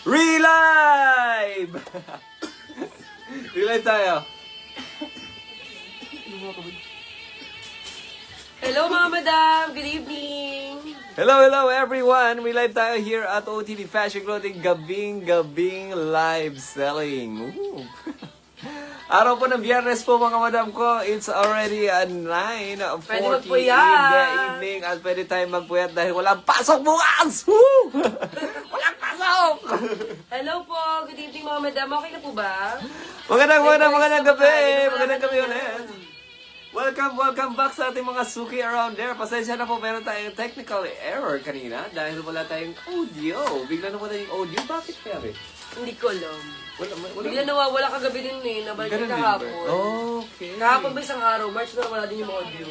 Relive! Relive tayo. Hello mga madam, good evening. Hello everyone! Relive tayo here at OTD Fashion Clothing Gabing live selling. Ooh. Araw po ng Biyernes po mga madam ko. It's already at 9:40 Pwede in magpuyat. the evening at pwede tayong magpuyat dahil walang pasok bukas! Woo! Walang pasok! Hello po, good evening mga madam. Okay na po ba? Magandang gabi! Ay, Magandang gabi na. ulit! Welcome back sa ating mga suki around there. Pasensya na po, meron tayong technical error kanina dahil wala tayong audio. Bigla na wala yung audio. Bakit kaya rin? Hindi ko alam. Wala. Bigla nawawala kagabi din eh, nabalik Ganun din ba? kahapon. Okay. Kahapon ba isang araw, March na wala din yung audio.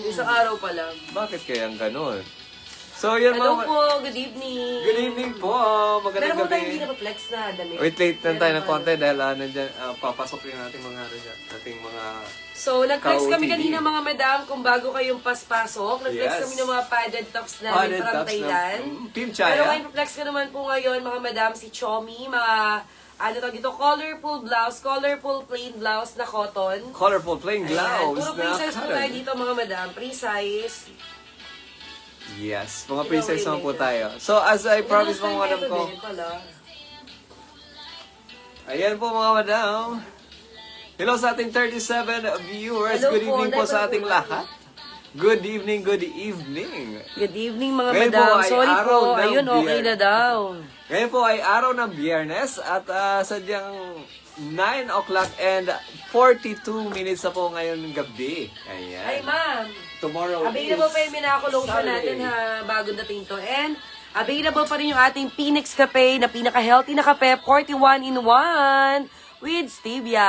Isang araw pa lang. Bakit kaya ang ganun? So, yun Hello mga... po, good evening. Good evening po. Meron Magandang po tayong hindi gabi. na pa-flex na damit. Wait, late na tayo ng Meron konti pa. dahil nandyan, papasok yung ating mga... So, nag-flex kami Ka-OTD. kanina mga madam kung bago kayong paspasok. Nag-flex Yes. kami ng mga padded tops namin Padded from tops na- Thailand. Team Pero Chaya. ngayon, flex ko naman po ngayon mga madam, si Chomi, mga ano tawag dito, colorful blouse, colorful plain blouse na cotton. Colorful plain Ayan, blouse puro free size po cotton. tayo dito mga madam, free size. Yes, mga Ikaw, princess naman po Wayne. tayo. So, as I promised Illustrate mga madam ito ko, din pala. ayan po mga madam. Hello sa ating 37 viewers. Hello Good po, evening po sa never ating po. lahat. Good evening, good evening. Good evening mga Ngayon madam. po ay Sorry araw po, ng ayun okay biyernes. na daw. Ngayon po ay araw ng Biyernes at sadyang 9 o'clock and 42 minutes na po ngayon gabi. Ay Ayan. ma'am, Tomorrow available is pa yung Minaco lotion Saturday. natin ha, bago dating to. And available pa rin yung ating Phoenix Cafe na pinaka-healthy na kape, 41 in 1 with stevia.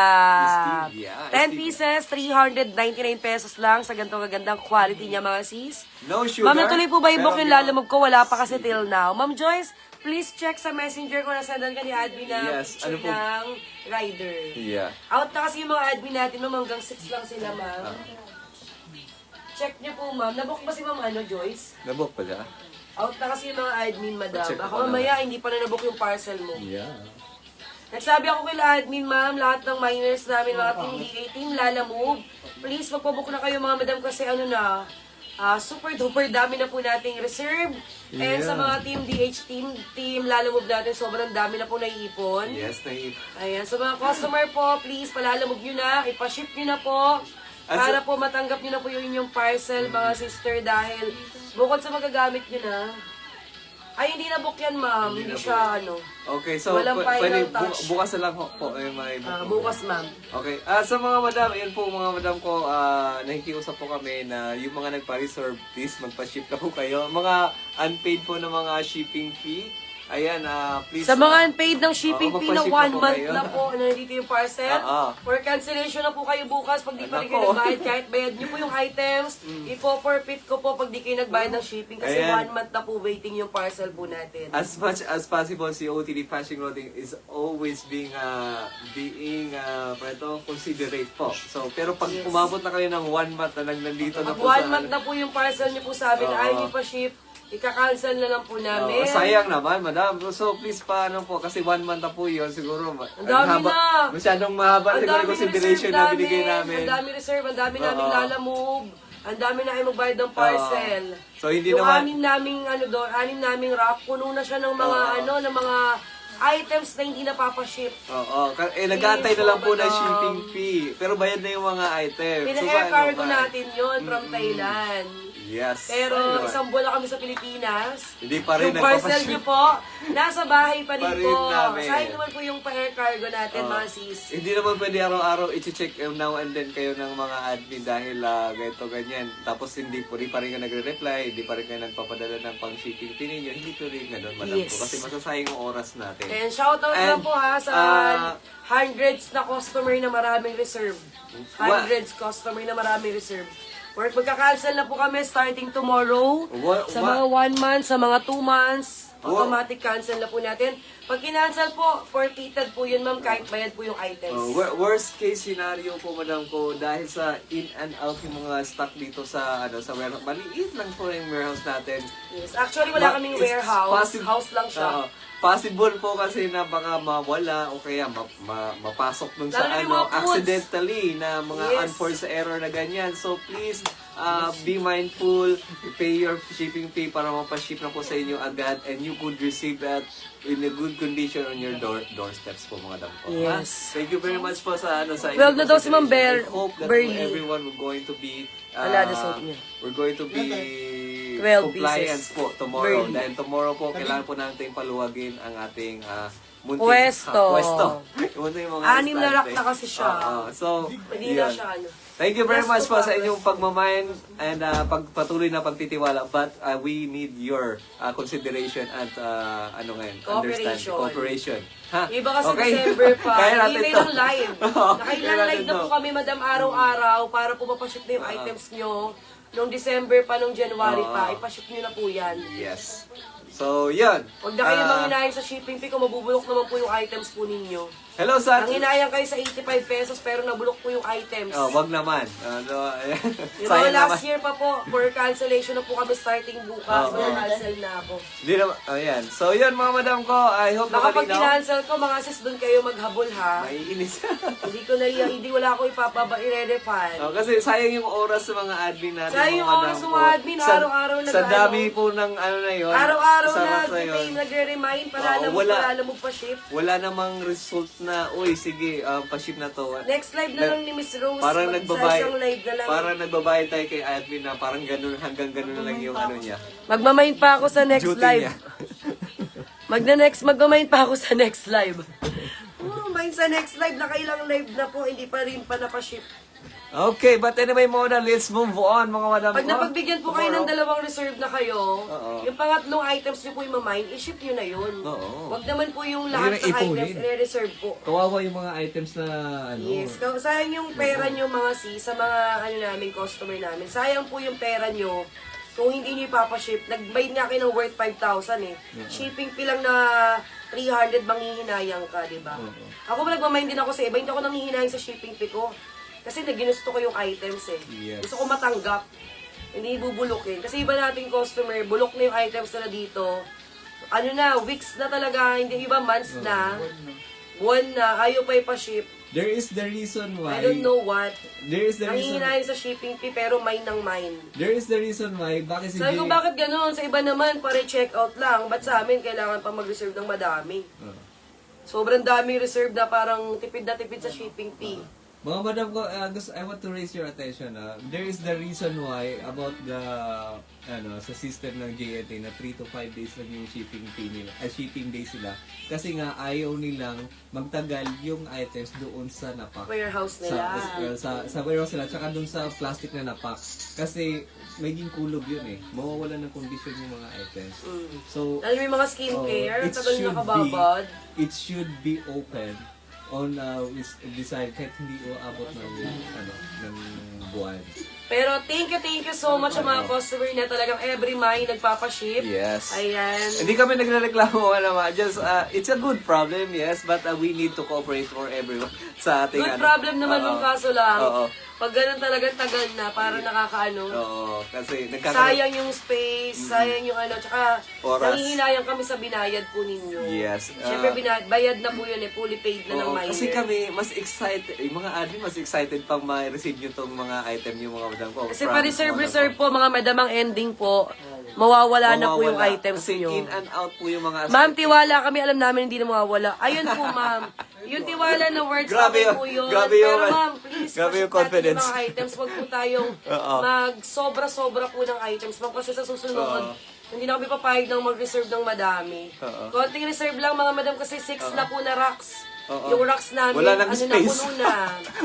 Stevia. 10 pieces, 399 pesos lang sa ganitong kagandang quality niya mga sis. No sugar. Ma'am, natuloy po ba yung pero book yung lalamog ko? Wala pa kasi till now. Ma'am Joyce, please check sa messenger ko na sendan ka ni admin na Yes, picture ano po? ng rider. Yeah. Out na kasi yung mga admin natin, ma'am, hanggang 6 lang sila, ma'am. Check niyo po, ma'am. Nabook ba si ma'am Joyce? Nabok pa siya? Out na kasi yung mga admin, madam. Check Baka ko na. mamaya, hindi pa na nabook yung parcel mo. Yeah. Nagsabi ako kay admin, ma'am, lahat ng minors namin, mga team DA, team Lalamove. Please, magpabook na kayo, mga madam, kasi ano na, super duper dami na po nating reserve. And Yeah. sa mga team DH, team Lalamove natin, sobrang dami na po naiipon. Yes, naip. Ayan, sa mga customer po, please, palalamog nyo na, ipaship nyo na po, para po matanggap nyo na po yung inyong parcel, mga sister, dahil bukod sa magagamit nyo na, ay, hindi na book yan, ma'am. Hindi siya, ano. Okay, so Walang pwede final touch. bukas na lang po ay may book. Bukas, ma'am. Okay. Sa mga madam, yun po mga madam ko, nakikiusap po kami na yung mga nagpa-reserve, please magpa-ship na po kayo. Mga unpaid po na mga shipping fee. Ayan, please. Sa mga unpaid ng shipping Oo, fee na magpa-ship na 1 po month kayo. na po, nandito yung parcel. Oo. For cancellation na po kayo bukas pag di pa rin kayo Nako. nagbayad. Kahit bayad nyo po yung items, ipo-forfeit ko po pag di kayo nagbayad ng shipping. Kasi Ayan. 1 month na po waiting yung parcel po natin. As much as possible, si OTD Fashion Clothing is always being considerate po. So, pero pag umabot na kayo ng 1 month na nandito na Pag po 1 month na po yung parcel nyo po sa amin, Oo. ay hindi pa ship, ika-cancel na lang po namin. sayang naman, madam. So, please paano po, kasi 1 month na po yun, siguro. Ang dami na. Masyadong mahaba Ang siguro dami consideration reserve na binigay namin. Ang dami reserve, ang dami naming Oo. lalamove. Ang dami na kayo magbayad ng parcel. So, hindi yung naman- anim naming rack, puno na siya ng mga ng mga items na hindi napapaship. Oo, nag-aantay na lang po ng Madam. shipping fee. Pero bayad na yung mga items. Pina-air paano cargo ba? natin yon from Thailand. Yes. Pero Ayun. isang buwan na kami sa Pilipinas. Hindi pa rin Yung parcel nagpapaship. nyo po, nasa bahay pa rin Pa rin po. namin. Sayang naman po yung pa-air cargo natin, Oo. mga sis. Hindi naman pwede araw-araw i-check now and then kayo ng mga admin dahil ganito ganyan. Tapos hindi pa rin kayo nagre-reply, hindi pa rin kayo nagpapadala ng pang-shipping fee ninyo. Hindi ko rin ganun, madam Yes. po. Kasi masasayang yung oras natin. And shoutout And, lang po ha sa hundreds na customer na maraming reserve. Hundreds customer na maraming reserve. Magka-cancel na po kami starting tomorrow. Sa mga 1 month, sa mga 2 months. Automatic cancel na po natin. Pag kinancel po, forfeited po yun, ma'am, kahit bayad po yung items. Worst case scenario po, madam ko, dahil sa in and out yung mga stock dito sa sa warehouse. Maliit lang po yung warehouse natin. Yes. Actually, wala kaming It's warehouse. House lang siya. Possible po kasi na baka mawala o kaya mapasok dun sa Lalo yung mga foods. accidentally na mga unforced error na ganyan. So please be mindful, pay your shipping fee para mapaship na po sa inyo agad and you could receive that in a good condition on your doorsteps po mga dam po. Yes. Thank you very much po sa sa 12 na daw si Ma'am I hope that Berly. everyone will going to be Wala na soap niya. we're going to be 12 compliant pieces. po tomorrow. Berly. Dahil tomorrow po, kailangan po natin paluwagin ang ating munting Pwesto. pwesto. Yung mga 6 na rack estante. na kasi siya. So, Hindi na yun. siya ano. Thank you very much Pwesto po pa, sa inyong pagmamayan and pagpatuloy na pagtitiwala. But we need your consideration at Cooperation. cooperation. Ha? Iba kasi Okay? December pa. Kaya natin Hindi to. lang live. Oo, Nakailang kaya live natin na po to. kami, madam, araw-araw para po mapaship na yung items nyo. Nung December pa, nung January pa, ipaship nyo na po yan. Yes. So, yun. Huwag na kayo manghinayang sa shipping fee kung mabubulok naman po yung items po ninyo. Hello, Sat. Nanghinayang kayo sa 85 pesos pero nabulok po yung items. Wag naman. Di ba, Sayang naman. last year pa po, for cancellation na po kami starting bukas. Cancel na ako. Hindi naman, ayan. So, yun mga madam ko. I hope Baka pag nakalinaw. kinancel ko, mga sis, doon kayo maghabol ha. Maiinis. Hindi wala ako i-refund. Kasi sayang yung oras sa mga admin natin. Sayang yung mga oras madam ng ko. mga admin, araw-araw Sa nag-ano. dami po ng ano na yun. Araw-araw sa racks na yun. nagre-remind para Oo, alam mo, wala. para alam mo pa-ship. Wala namang result na, uy, sige, pa-ship na to. Next live na lang ni Miss Rose. Parang Isang live na lang. Parang nagbabayad tayo kay admin na parang ganun, hanggang ganun na lang yung ano niya. Magmamind pa ako sa next Duty live. niya. Magmamind pa ako sa next live. Mind sa next live, nakailang live na po, hindi pa rin pa napaship. Okay, but anyway muna, let's move on mga madam. Pag napagbigyan po kayo ng Tomorrow. 2 reserve na kayo, yung pangatlong items nyo po yung mamind, i-ship nyo na yun. Oo. Huwag naman po yung lahat Huwag ng nyo na ipunin. items i-reserve po. Kawawa yung mga items na ano. Yes, sayang yung pera nyo mga sa mga namin, customer namin. Sayang po yung pera nyo kung hindi nyo ipapaship. Nag-buy nga kayo ng worth 5,000 eh. Shipping fee lang na 300 manghihinayang ka, di ba? Ako nagmamind din ako sa iba, hindi ako nanghihinayang sa shipping fee ko. Kasi ginusto ko yung items eh. Yes. Gusto ko matanggap. Hindi bubulukin. Kasi iba nating customer, bulok na yung items na dito. Ano na, weeks na talaga, hindi iba months na. Buwan na, ayaw pa ipa-ship. There is the reason why. I don't know what. There is the reason. Nanghihinayang sa shipping fee pero mine ng mine. There is the reason why. Bakit si Sabi ko, Jay- bakit ganun? Sa iba naman, pare check out lang. Ba't sa amin, kailangan pa mag-reserve ng madami? Sobrang daming reserve na parang tipid na tipid sa shipping fee. Mga madam ko, I want to raise your attention. There is the reason why about the sa system ng JNT na 3 to 5 days lang yung shipping fee nila, shipping days sila. Kasi nga ayaw nilang magtagal yung items doon sa napak. Warehouse nila. Sa warehouse nila, tsaka doon sa plastic na napak. Kasi maging kulog yun eh. Mawawala ng condition yung mga items. So, Alam mo yung mga skincare, it tagal should nakababad. it should be open on design kahit hindi uabot ng buwan. Pero thank you so much sa mga customer na talagang every May nagpapaship. Yes. Ayan. Hindi kami nagrereklamo naman. Just it's a good problem, yes, but we need to cooperate for everyone sa ating Good problem naman nung kaso lang. Oo. Pag ganun talagang tagal na, para nakakaano. Oo, kasi Sayang yung space, sayang yung tsaka Oras. nangihinayang kami sa binayad po ninyo. Yes. Siyempre, bayad na po yun fully paid na ng Oo, minor. kasi kami mas excited, yung mga admin mas excited pang ma-receive nyo tong mga item yung mga madam ko. Kasi pa-reserve po, mga madamang ending po, mawawala na po yung items kasi nyo. in and out po yung mga Ma'am, tiwala kami, alam namin hindi na mawawala. Ayun po, ma'am. Yung tiwala na words Grabe okay yun. po yun. Grabe yun. Pero ma'am, please, Grabe yung pa-ship natin confidence. yung mga items. Huwag po tayong mag-sobra-sobra po ng items. Ma'am, kasi sa susunod, hindi na kami papayag ng mag-reserve ng madami. Konting reserve lang, mga madam, kasi 6 na po na racks. Yung racks namin, wala nang na, space. puno na.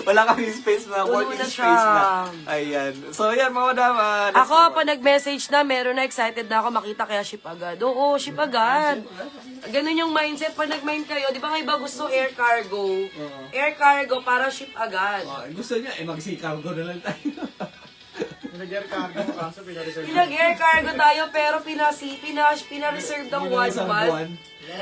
Wala kami space na, Puno working na space siya. na. Ayan. So, yan mga madam. Ako, pa nag-message na, meron na, excited na ako makita, kaya ship agad. Oo, ship agad. Ganun yung mindset. Pag nag-mind kayo, di ba nga iba gusto air cargo? Air cargo para ship agad. Gusto niya, mag-sea cargo na lang tayo. Nag-air cargo, kaso pinareserve. Pinag-air cargo tayo, pero pina-reserve ng one month.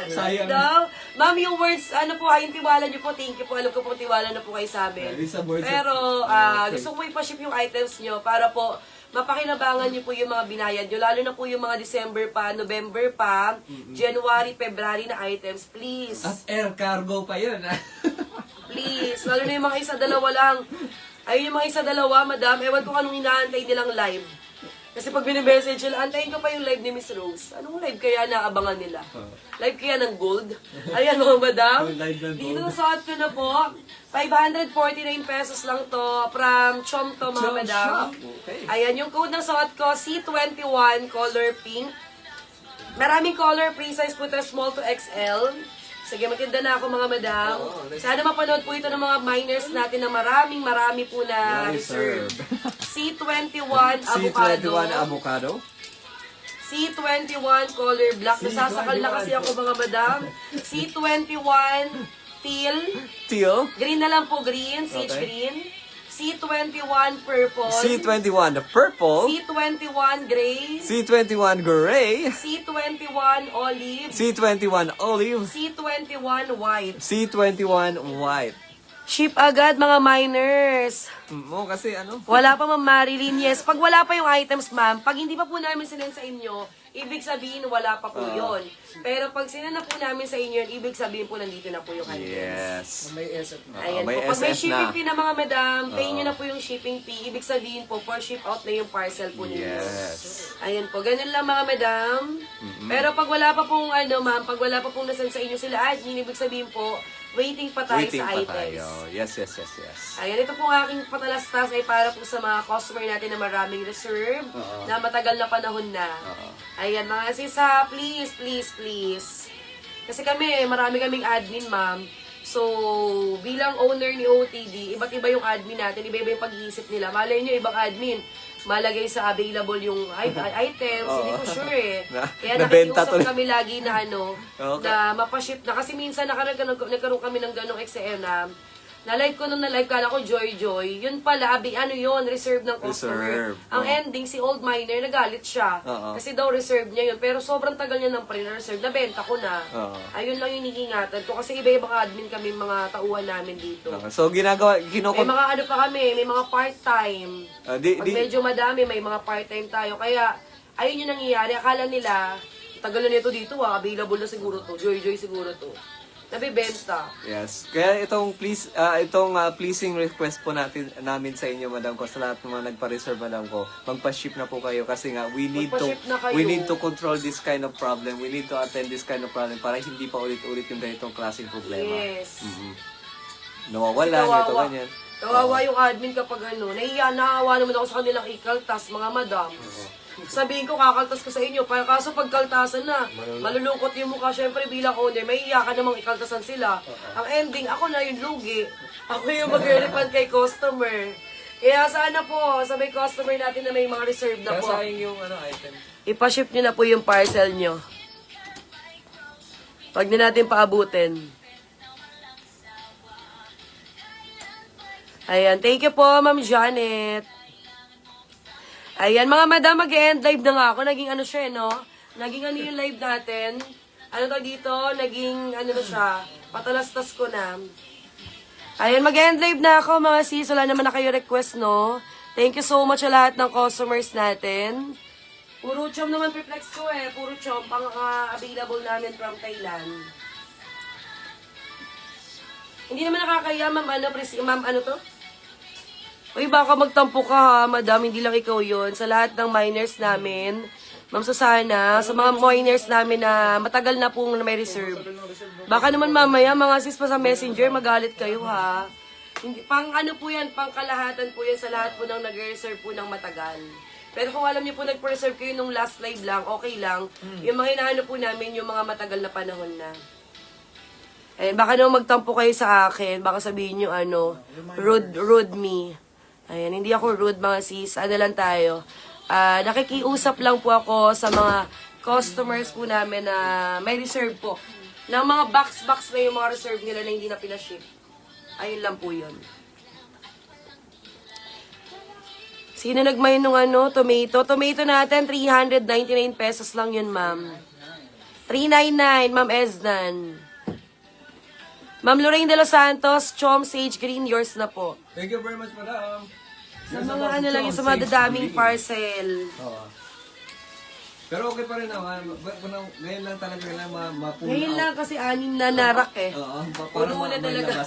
Sayang. Daw. Ma'am, yung words, ano po, yung tiwala niyo po, thank you po. Alam ko po, tiwala na po kayo sa amin. Pero, gusto ko ipa-ship yung items niyo para po, mapakinabangan niyo po yung mga binayad niyo. Lalo na po yung mga December pa, November pa, January, February na items. Please. At air cargo pa yun. Please. Lalo na yung mga isa-dalawa lang. Ayun yung mga isa-dalawa, madam. Ewan ko anong inaantay nilang live. Kasi pag binimessage sila, antayin ko pa yung live ni Miss Rose. Anong live kaya naabangan nila? Live kaya ng gold? Ayan mga madam. Live ng Dito gold. suot ko na po. 549 pesos lang to. From Chom to mga Chom madam. Shop. Okay. Ayan, yung code ng suot ko, C21, color pink. Maraming color, pre-size po ito, small to XL. Sige, magtinda na ako mga madam. Sana mapanood po ito ng mga miners natin na marami po na reserve. C21 avocado. C21 avocado. C21 color black. Nasasakal na kasi ako mga madam. C21 teal. Teal. Green na lang po, green. Sage Okay. green. C21 purple. C21 the purple. C21 gray. C21 gray. C21 olive. C21 olive. C21 white. C21 white. Ship agad mga miners. Mo kasi ano? Wala pa Ma'am Marilyn. Yes, pag wala pa yung items ma'am, pag hindi pa po namin sinend sa inyo, ibig sabihin wala pa po yun. Pero pag sinend na po namin sa inyo yun, ibig sabihin po nandito na po yung items. Yes. May SF na. Ayan may po. Pag may SF shipping na. fee na mga madam, pay nyo na po yung shipping fee. Ibig sabihin po, for ship out na yung parcel po ninyo. Yes. Ayan po, ganun lang mga madam. Pero pag wala pa pong ano ma'am, pag wala pa pong nasend sa inyo sila admin, ibig sabihin po, waiting pa tayo Waiting sa pa items. tayo. Yes. Ayan, ito pong aking patalastas ay para po sa mga customer natin na maraming reserve, na matagal na panahon na. Ayan, mga sisa, please. Kasi kami, marami kaming admin, ma'am. So, bilang owner ni OTD, iba't iba yung admin natin, iba-iba yung pag-iisip nila. Malay nyo, ibang admin, malagay sa available yung items, hindi ko sure eh. Kaya Nabenta nakikiusap tuloy. kami lagi na Okay. na mapaship na. Kasi minsan nagkaroon kami ng ganong XM na live ko nung na-live, kala ko Joy. Yun pala, reserve ng customer. Reserve. Ang ending, si old miner, nagalit siya. Kasi daw reserve niya yun. Pero sobrang tagal niya ng pre-reserve, nabenta ko na. Ayun lang yung hiniingatan ko. Kasi iba-ibang admin kami, mga tauhan namin dito. So May kinokon mga ano pa kami, may mga part-time. Pag medyo madami, may mga part-time tayo. Kaya, ayun yung nangyayari. Akala nila, tagal na nito dito available na siguro to. Joy siguro to. Nabibenta. Yes. Kaya itong pleasing request po namin sa inyo, Madam ko, sa lahat ng mga nagpa-reserve, Madam ko, magpa-ship na po kayo kasi nga we need to control this kind of problem. We need to attend this kind of problem para hindi pa ulit-ulit yung ganitong klaseng problema. Yes. Nawawala, Kawawa. ito ganyan. Kawawa yung admin kapag naawa naman ako sa kanilang ikaltas, mga madam. Sabihin ko, kakaltas ko sa inyo. Kaso pag kaltasan na, malulungkot yung mukha. Siyempre bilang owner, may iyakan namang ikaltasan sila. Ang ending, ako na yung lugi. Ako yung mag-refund kay customer. Kaya sana po, sa may customer natin na may mga reserve na po, Sayang yung item. ipaship nyo na po yung parcel nyo. Pag na natin paabutin. Ayan, thank you po, Ma'am Janet. Ayan, mga madam, mag-end live na nga ako. Naging siya, no? Naging yung live natin. Dito? Naging, na siya, patalastas ko na. Ayan, mag-end live na ako, mga sis. Wala naman na kayo request, no? Thank you so much sa lahat ng customers natin. Puro chom naman perplex ko eh. Puro chom, pang-available namin from Thailand. Hindi naman nakakaya, ma'am, ma'am, to? Uy, baka magtampo ka ha, madam, hindi lang ikaw yon. Sa lahat ng miners namin, Ma'am Susana, sa mga miners namin na matagal na pong may reserve. Baka naman mamaya, mga sis pa sa messenger, magalit kayo ha. Hindi, pang po yan, pang kalahatan po yan sa lahat po ng nag-reserve po ng matagal. Pero kung alam niyo po nag-preserve kayo nung last live lang, okay lang. Yung mga hinahanap po namin, yung mga matagal na panahon na. Ayun, baka naman magtampo kayo sa akin, baka sabihin nyo rude me. Ayan, hindi ako rude mga sis. Lang tayo. Nakikiusap lang po ako sa mga customers po namin na may reserve po. Na mga box na yung mga reserve nila na hindi na pinaship. Ayun lang po yun. Sino nagmay nung ano, tomato? Tomato natin, 399 pesos lang yun, ma'am. 399, Ma'am Esnan. Ma'am Lorraine de los Santos, Chom Sage Green, yours na po. Thank you very much, madam. Sa mga ano lang yung sa mga dadaming parcel. Oo. Pero okay pa rin naman. Ngayon lang talaga kailangan ma-pull Ngayon out. lang kasi anim na narak eh. Oo, Puno na talaga.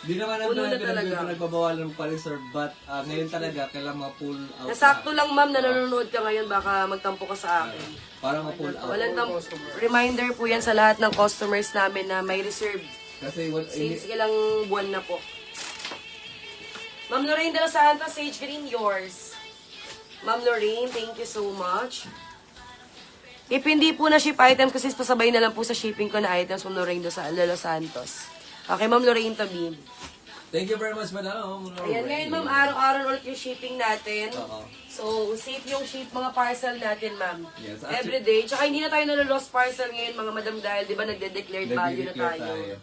Di naman Puno na natin talaga. pinagbabawalan ng pa-reserve, but ngayon talaga kailangan ma-pull out. Nasakto lang ma'am na nanonood ka ngayon, baka magtampo ka sa akin. Para ma-pull out. Walang reminder po yan sa lahat ng customers namin na may reserve. Kasi Since ilang buwan na po. Ma'am Lorraine de los Santos, Sage Green, yours. Ma'am Lorraine, thank you so much. If hindi po na ship items, kasi pasabay na lang po sa shipping ko na items, Ma'am Lorraine de los Santos. Okay, Ma'am Lorraine Tabi. thank you very much, madam. Ayan, ngayon ma'am, araw-araw ulit yung shipping natin. Oo. So, safe yung ship mga parcel natin, ma'am. Yes, Every day. Tsaka hindi na tayo nalolost parcel ngayon, mga madam, dahil di ba nagde-declared value na tayo.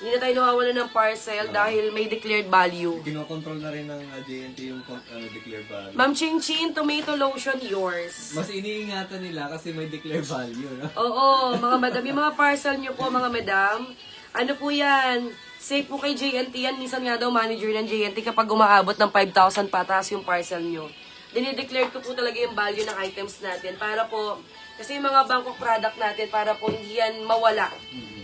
Hindi na tayo nawawalan ng parcel dahil may declared value. Kinokontrol na rin ng JNT yung declare value. Ma'am Chin Chin, tomato lotion, yours. Mas iniingatan nila kasi may declare value, no? Oo, mga madam. Yung mga parcel nyo po, mga madam, ano po yan? Safe po kay JNT yan. Minsan nga daw manager ng JNT kapag umaabot ng 5,000 pataas yung parcel nyo. Dinideclare ko po talaga yung value ng items natin para po, kasi yung mga Bangkok product natin, para po hindi yan mawala.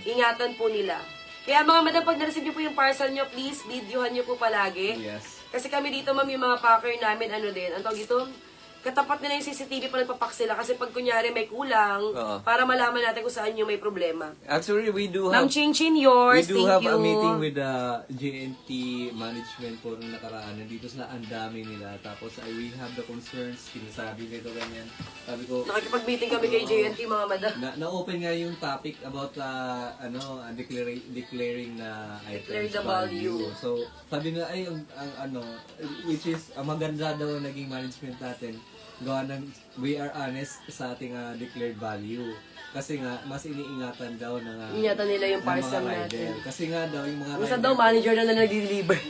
Ingatan po nila. Kaya mga madam, pag na-receive nyo po yung parcel nyo, please, videohan nyo po palagi. Yes. Kasi kami dito, ma'am, yung mga packer namin, ano din, ang tawag dito, katapat nila yung CCTV pa nagpapak sila kasi pag kunyari may kulang, Oo. para malaman natin kung saan yung may problema. Actually, we do Ma'am have Chin Chin, yours. we do Thank have you. a meeting with the JNT management po nung nakaraan. Nandito sila, ang dami nila. Tapos we have the concerns, sinasabi nito ganyan. Sabi ko, Nakikipag-meeting kami kay JNT, mga madam. na-open nga yung topic about declaring na Declare items the value. So, sabi nga ay ang which is ang maganda daw naging management natin. Gawa ng we are honest sa ating declared value. Kasi nga mas iniingatan daw ng Ingatan nila yung ng mga parcel rider. natin. Kasi nga daw yung mga Minsan daw, manager na nag-deliver.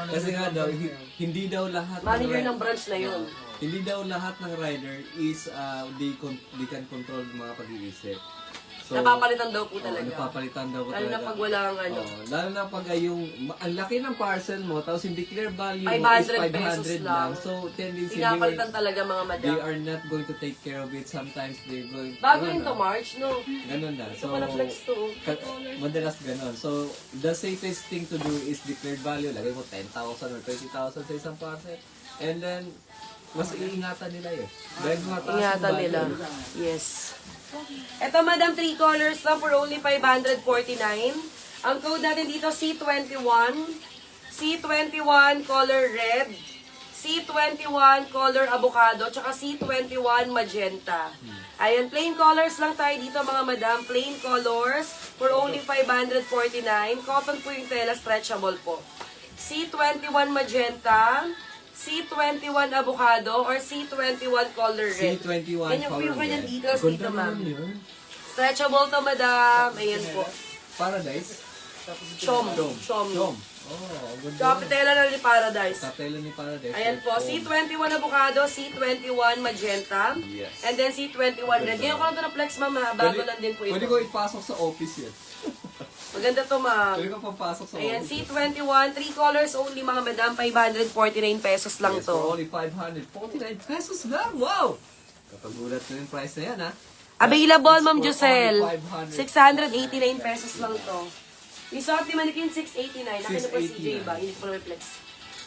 kasi nga daw hindi daw lahat Manager ng ng branch na yun. hindi daw lahat ng rider is they can control mga pag-iisip. So, Napapalitan daw po oo, talaga. napapalitan daw po Lalo na talaga. pag walang ano. Oo, lalo na pag ang laki ng parcel mo, tapos yung declare value mo 500 is pesos 500 lang. lang. So, tendency Pinapalitan talaga mga madam. they are not going to take care of it. Sometimes they're going Bago ganun yun to na. March, no? Ganun na. Ito pala flex to. Madalas ganun. So, the safest thing to do is declared value. Lagay mo 10,000 or 20,000 sa isang parcel. And then, mas iingatan nila yun. Dahil mataas yung Ingatan value. nila. Yes. Ito, madam, 3 colors lang for only 549. Ang code natin dito, C21. C21 color red. C21 color avocado. Tsaka C21 magenta. Ayan, plain colors lang tayo dito, mga madam. Plain colors for only 549. Cotton po yung tela, stretchable po. C21 magenta. C21 avocado or C21 color red. C21 Ganyan po yung color kanyang red. details Ganda dito, ma'am. naman yun. Stretchable to, madam. Ayan po. Paradise? Chom. Chom. Chom. Chom. Oh, ganda. Kapitela na ni Paradise. Tapela ni Paradise. Ayan po. C21 avocado, C21 magenta. Yes. And then C21 red. Ngayon ko lang ito na-flex, ma'am. Ha? Bago lang din po Pwede ito. ko ipasok sa office yan. Maganda to, ma'am. Pwede ko papasok sa Ayan, office. C21. 3 colors only, mga madam. 549 pesos lang Yes, for to. only 549 pesos lang. Wow! Kapagulat na yung price na yan, ha? Available, Ma'am For Josel. only 689 pesos lang to. Yung suot ni Manikin, 689. Nakita pa si 689. J ba? Hindi ko na flex.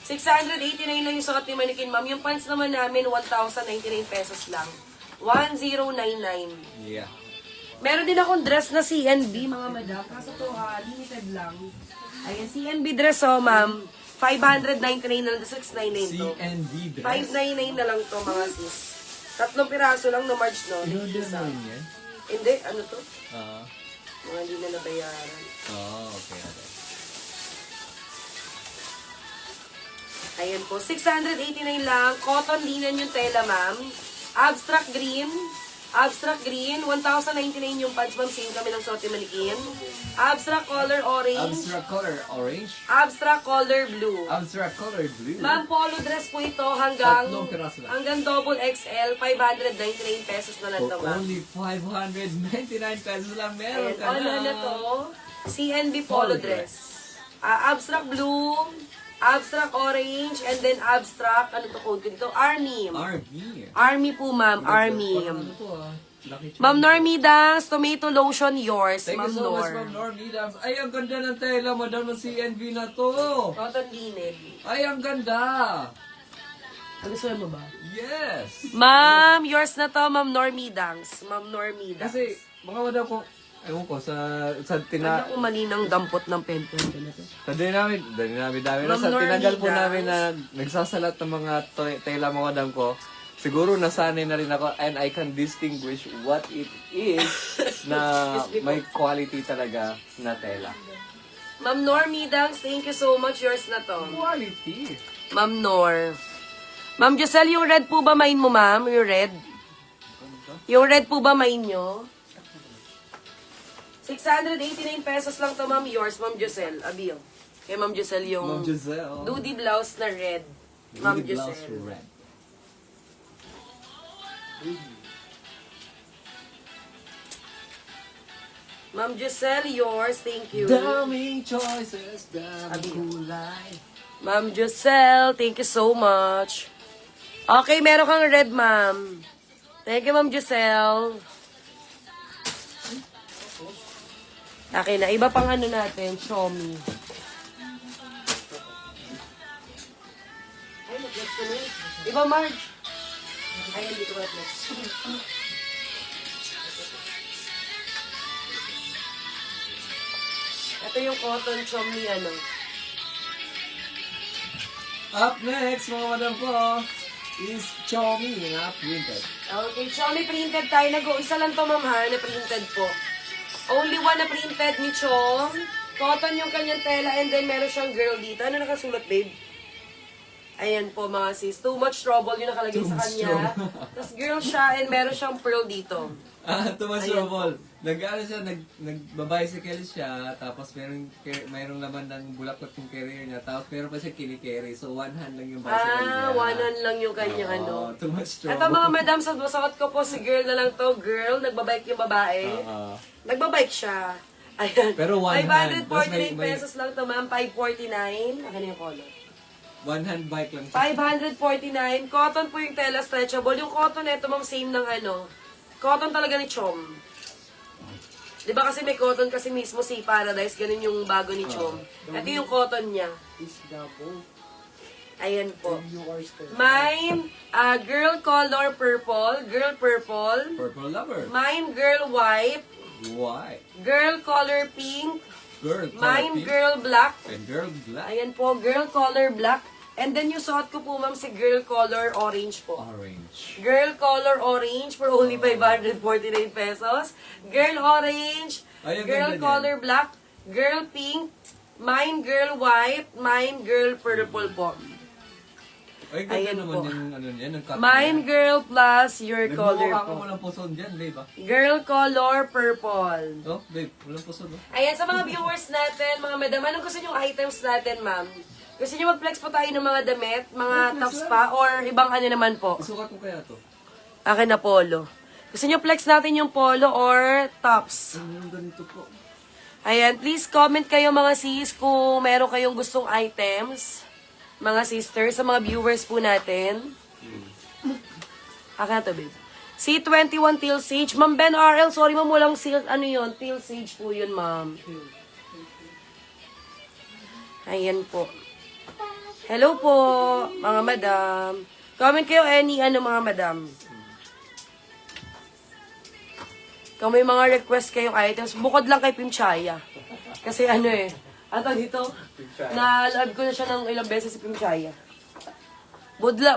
689 lang yung suot ni Manikin, ma'am. Yung pants naman namin, 1,099 pesos lang. 1099. Yeah. Meron din akong dress na CNB, mga madam. Kaso to ha, limited lang. Ayan, CNB dress, oh, ma'am. 599 na lang, 699 to. CND dress. 599 na lang to, mga sis. 3 piraso lang no March, no? In-order na rin yan? Hindi, ano to? Ah. Mga hindi na nabayaran. Okay. Ayan po, 689 lang. Cotton linen yung tela, ma'am. Abstract green. Abstract green, 1,099 yung pants, ma'am. Same kami ng sorte manikin. Abstract color orange. Abstract color orange. Abstract color blue. Abstract color blue. Ma'am, polo dress po ito hanggang Tatlong piraso lang. hanggang double XL, 599 pesos na lang ito, For ma'am. only 599 pesos lang meron Ayan, ka ano na. na to? CNB polo Polo dress. Abstract blue, abstract orange, and then abstract, ano to code ko dito? Army. Army. Army po, ma'am. Army. Parang ano to ah. Lucky Charms. Ma'am Normie Dance, tomato lotion, yours. Thank Ma'am you so much, Nor. Ma'am Normie Dams. Ay, ang ganda ng tela, madam ng CNV na to. Cotton linen. Ay, ang ganda. Nagustuhan mo ba? Yes. Ma'am, yours na to, Ma'am Normie Dance. Ma'am Normie Dance. Kasi, mga madam ko, ewan ko, sa Ano kung malinang dampot ng pen-pen ka na to? Sa dami. Ma'am Sa Normie tinagal po Dance. namin na nagsasalat ng mga tela mga madam ko, siguro nasanay na rin ako and I can distinguish what it is na may quality talaga na tela. Ma'am Normie Dance, thank you so much. Yours na to. Quality? Ma'am Nor. Ma'am Giselle, yung red po ba main mo, ma'am? Yung red? Yung red po ba main nyo? 689 pesos lang to, ma'am. Yours, Ma'am Giselle. Abil. Kay Ma'am Giselle yung Ma'am Giselle. Doody blouse na red. Ma'am Really blouse Giselle. red. Ma'am Giselle, yours. Thank you. Daming choices, daming kulay. Ma'am Giselle, thank you so much. Okay, meron kang red, ma'am. Thank you, Ma'am Giselle. Okay na, iba pang ano natin, Xiaomi. Ay, mag-flex ko na. Iba, Marge. Ay, hindi ko mag-flex. Ito yung cotton Xiaomi, ano. Up next, mga madam ko, is Xiaomi na printed. Okay, Xiaomi printed tayo. Nag-uisa lang to, ma'am, ha, na printed po. Only one na printed ni Chong. Cotton yung kanyang tela and then meron siyang girl dito. Ano nakasulat, babe? Ayan po, mga sis. Too much trouble yung nakalagay Too sa much kanya. Tapos girl siya and meron siyang pearl dito. Thomas Ayan Robol. Nag-ano siya, nagbabicycle siya, tapos mayroong laman ng bulakot yung career niya, tapos meron pa siya kinikerry. So, one hand lang yung bicycle niya. One on lang yung kanyang ano. Too much trouble. Ito mga madam, sa suot ko po si girl na lang to. Girl, nagbabike yung babae. Nagbabike siya. Ayan. Pero one hand. 549 Tapos may- pesos lang to, ma'am. 549. Akin na yung color. One hand bike lang siya. 549. Cotton po yung tela, stretchable. Yung cotton ito, ma'am, same ng ano. Cotton talaga ni Chom. Di ba kasi may cotton kasi mismo si Paradise, ganun yung bago ni Chom. Ito yung cotton niya. Ayan po. Mine, girl color purple, girl purple. Purple lover. Mine, girl white. Why? Girl color pink. Girl, Mine, pink. girl black. And girl black. Ayan po, girl color black. And then yung suot ko po, ma'am, si girl color orange po. Orange. Girl color orange for only 549 pesos. Girl orange. Ay, ang Girl ganda color black. Girl pink. Mine girl white. Mine girl purple po. Ay, ganda Ayan naman po. yung ano niya, ng cut Mine niya. girl plus your color Nagmumukha ka po. walang puson dyan, babe ah. Girl color purple. Oh, babe, walang puson oh. Ayan, sa mga viewers natin, mga madam, anong gusto nyong items natin, ma'am? Gusto nyo mag-flex po tayo ng mga damit, mga tops pa, or ibang ano naman po? Isukat mo kaya to? Akin na polo. Gusto nyo flex natin yung polo or tops? Yung ganito po. Ayan, please comment kayo mga sis kung meron kayong gustong items. Mga sisters, sa mga viewers po natin. Akin na to, babe. C21 Teal Sage. Ma'am Ben RL, sorry ma'am, walang ano yun? Teal Sage po yun, ma'am. Ayan po. Hello po, mga madam. Comment kayo any ano mga madam. Kung may mga request kayong items, bukod lang kay Pimchaya. Kasi ano eh, ato dito, na-love ko na siya ng ilang beses si Pimchaya.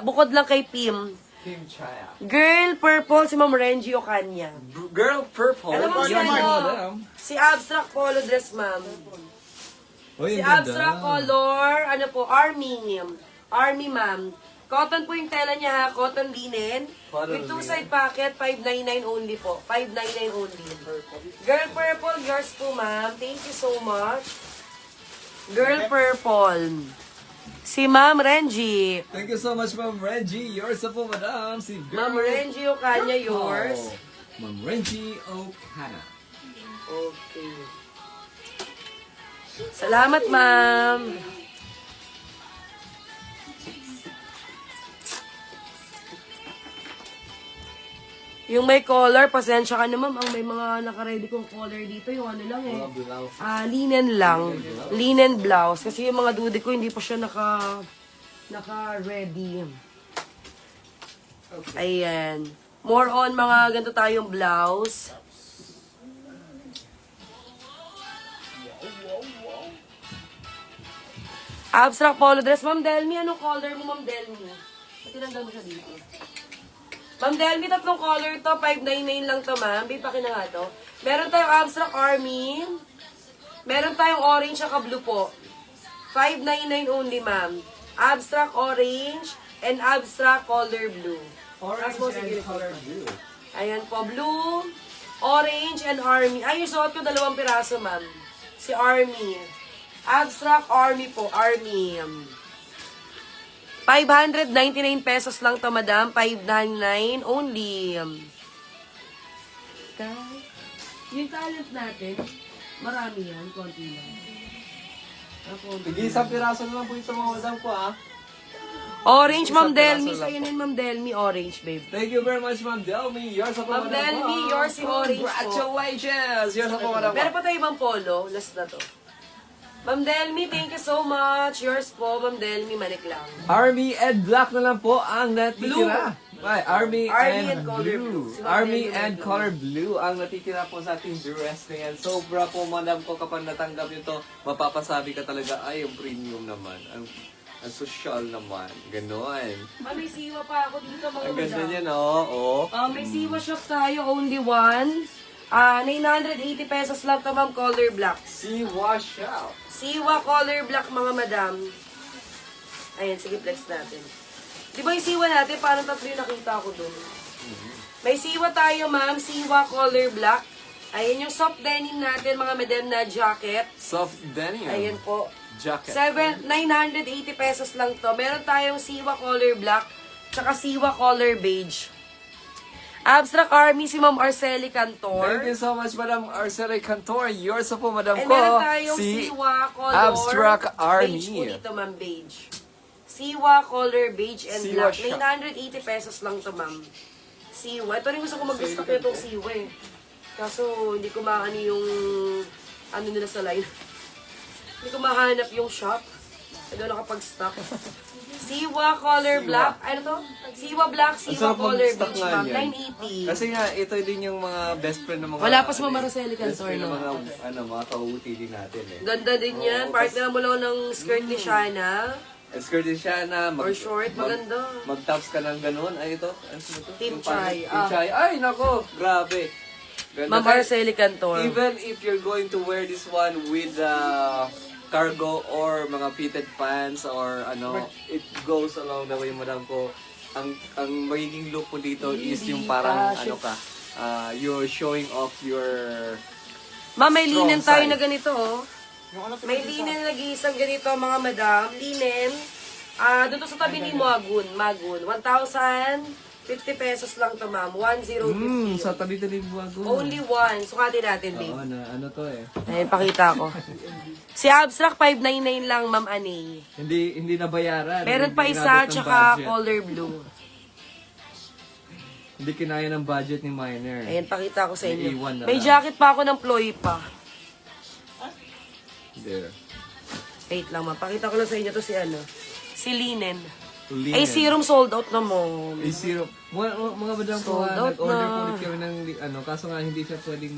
Bukod lang kay Pim. Team Chaya. Girl Purple, si Ma'am Renji Ocaña. Girl purple. Alam mo si Yan, ano? madam. Si Abstract Polo Dress, ma'am. Uy, Si ang ganda. Abstract Color, ano po, Army. Army, ma'am. Cotton po yung tela niya ha, cotton linen. Cotton With two linen. side pocket, 599 only po. 599 only. Girl Purple, yours po ma'am. Thank you so much. Girl Purple. Si Ma'am Renji. Thank you so much, Ma'am Reggie. Yours na po, madam. Si Ma'am Renji Ocana, yours. Ma'am Reggie Ocana. Okay. Salamat, ma'am. Yung may collar, pasensya ka na ma'am. Ang may mga naka-ready kong collar dito, yung ano lang eh. Linen lang. Linen blouse. Kasi yung mga dude ko, hindi pa siya naka-ready. Ayan. More on mga ganito tayong blouse. Abstract polo dress. Ma'am Delmi, anong color mo, Ma'am Delmi? Tinanggal mo siya dito. Ma'am Delmi, tatlong color to. 599 lang to, ma'am. Bipaki na nga to. Meron tayong abstract army. Meron tayong orange at blue po. 599 only, ma'am. Abstract orange and abstract color blue. Orange and color blue. Ayan po, blue, orange, and army. Ay, yung suot ko 2 piraso, ma'am. Si army. Abstract army po, army. 599 pesos lang to, madam. 599 only. Yung talent natin, marami yan, konti lang. Sige, isang piraso na lang po ito, mga madam ko, ha? Orange, Ma'am Isang Delmi. piraso lang Sa'yo na yun, Ma'am Delmi. Orange, babe. Thank you very much, Ma'am Delmi. Yours na po, Ma'am madam Delmi, ko. yours si orange po. Congratulations! Yours na po, madam ko. Meron pa tayo ibang polo. Last na to. Ma'am Delmi, thank you so much. Yours po, Ma'am Delmi, manik lang. Army and black na lang po ang natitira. Ay, Army and color blue. blue. Army Sinabi and ko. color blue ang natitira po sa ating dress na yan. Sobra po, madam ko, kapag natanggap nyo to, mapapasabi ka talaga, ay, ang premium naman. Ang social naman. Ganon. May siwa pa ako dito, mga Ang ganda madam. niya, no? Oh. May siwa shop tayo, only one. 980 pesos lang to, ma'am, color black. See, wash out. Siwa color black, mga madam. Ayan, sige, flex natin. Di ba yung siwa natin, parang 3 yung nakita ko doon. May siwa tayo, ma'am, siwa color black. Ayan yung soft denim natin, mga madam, na jacket. Soft denim. Ayan po. Jacket. 980 pesos lang to. Meron tayong siwa color black, tsaka siwa color beige. Abstract Army, si Ma'am Arceli Cantor. Thank you so much, Madam Arceli Cantor. Yours na po, Madam And ko. meron tayong Si siwa color Abstract Army. beige po dito, ma'am, beige. Siwa color beige and Siwa black. siya. 980 pesos lang to, ma'am. Siwa. Ito rin gusto ko mag-stock nitong siwa eh. Kaso, hindi ko maano yung ano nila sa line. Hindi ko mahanap yung shop. Hindi ako nakapag-stock. Siwa color black. Ano to? Siwa black, Ang siwa sarap color mag-stock beige, nga ma'am. niyan. 980. Kasi nga, ito din yung mga best friend ng mga... Wala pa si Ma'am Araceli Best Cantor, friend ng no? mga, mga kauuti din natin eh. Ganda din yan. Partner mo lang ng skirt ni Shana. Skirt din siya na... Or short, maganda. Mag-tops ka ng ganun. Ay, ito. Ano ito? Team Yung parang- Chai, Team Chai. Ay, nako. Grabe. Ganda. Ma'am Araceli Cantor. Even if you're going to wear this one with cargo or mga fitted pants or ano, it goes along the way, madam ko. Ang magiging look mo dito is yung parang ano ka, you're showing off your... Ma'am, may Strong linen tayo side. na ganito, oh. May linen na nag-iisang ganito, mga madam. Linen. Doon to sa tabi ni Magun. 1,050 pesos lang to, ma'am. 1,050. sa tabi-tabi buwago. Only one. Sukatin natin, babe. Oo, na ano to eh. Ayun, pakita ko. Si Abstract, 599 lang, ma'am Ani. Hindi nabayaran. Meron Hindi pa isa, inabot ng tsaka budget. color blue. Hindi kinaya ng budget ni Miner. Ayan, pakita ko sa May inyo. iwan na May lang. jacket pa ako ng ploy pa. There. Wait lang, ma'am. Pakita ko lang sa inyo to si ano. Si Linen. Linen. Ay, serum sold out na mo. A0. Mga badang ko, Sold out nag-order na. po ulit kami ng, kaso nga hindi siya pwedeng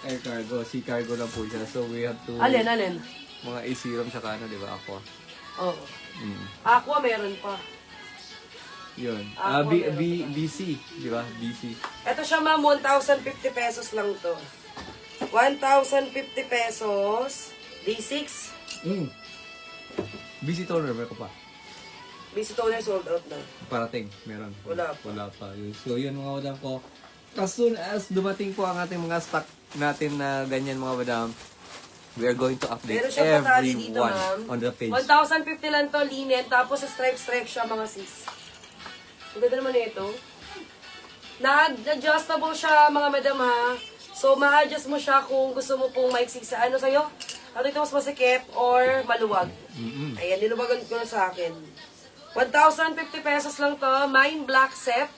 air cargo. Sea cargo lang po siya. So we have to, Alin? mga A0 tsaka ano, di ba, ako. Oo. Mm. Aqua meron pa. Yun. Ako meron BC, di ba? BC. Ito siya, ma'am. 1,050 pesos lang to. 1,050 pesos. D6. BC toner, meron ko pa. Basic toner sold out na. Parating, meron. Wala pa. Wala pa. So yun mga madam ko. As soon as dumating po ang ating mga stock natin na ganyan mga madam, we are going to update Meron siya patali dito, everyone ma'am. on the page. 1,050 lang to, linen. Tapos sa stripe siya, mga sis. Ang ganda naman ito. Na-adjustable siya, mga madam, ha. So, ma-adjust mo siya kung gusto mo pong maiksi sa ano sa'yo. Ano ito mas masikip or maluwag. Ayan, niluwagan ko na sa akin. 1,050 pesos lang to. Mine black set.